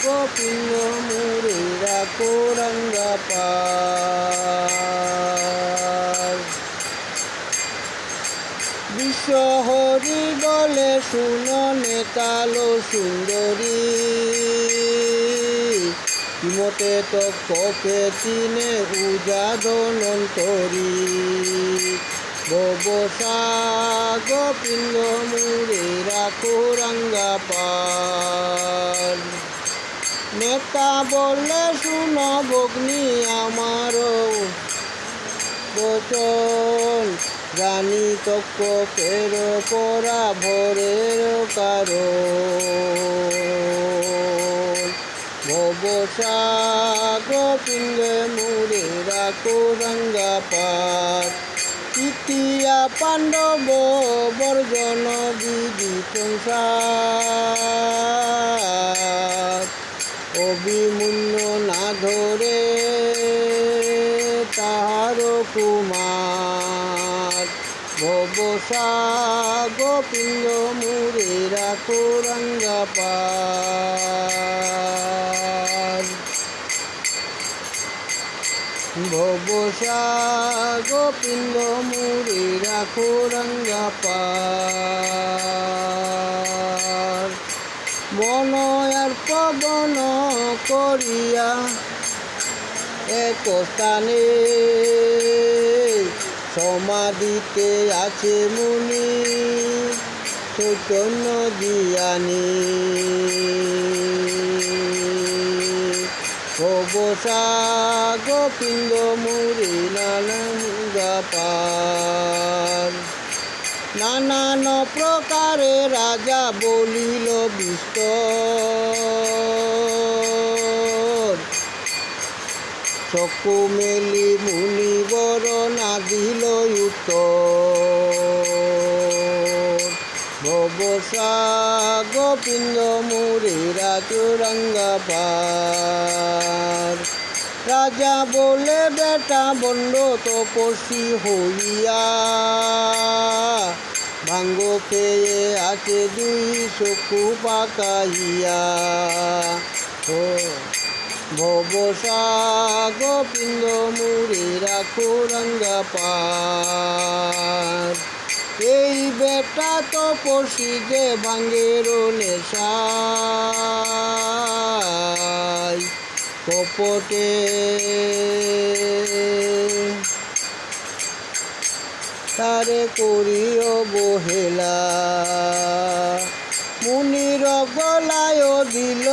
গোপিন্দ মুরে রাখো রঙ্গা পার। বিশ্বহরি বলে শুনো নেতালো সুন্দরী, কিমতে তক্ষকে চিনে উজাদনন্তরী। ববসা গোপিন্দ মুরে রাখো রঙ্গা পার। নেতা বললে শুনো ভগ্নী আমার বচন, জানি তক্ষকের পরা ভরের কারণ। ভবসা গোপিন্দ মুরে রাখো রঙ্গা পার। তৃতীয়া পাণ্ডব বর্জন বিধি সংসার, অভিমন্যু না ধরে তাহার কুমার। ভবসা গোপিন্দ মুরে রাখো রঙ্গা পার। ভবসা গোপিন্দ মুরে রাখো রঙ্গা পার। মন আর পবন করিয়া এক স্থানে, সমাধিতে আছে মুনি চৈতন্য জ্ঞানী। ভবসা গোপিন্দ মুরে রঙ্গা পার। নানান প্রকারে রাজা বলিল বিস্তর, চক্ষু মেলি মুনিবর না দিল উত্তর। ভবসা গোপিন্দ মুরে রাখো রঙ্গা পার। রাজা বলে বেটা বন্ড তপস্বী হইয়া, ভাঙ্গ খেয়ে আছে দুই চক্ষু পাকাইয়া। ভবসা গোপিন্দ মুরে রাখো রঙ্গা পার। এই বেটা তপস্বী যে ভাঙ্গের নেশায়, কপটে তারে করি অবহেলা। মুনির গলায় দিল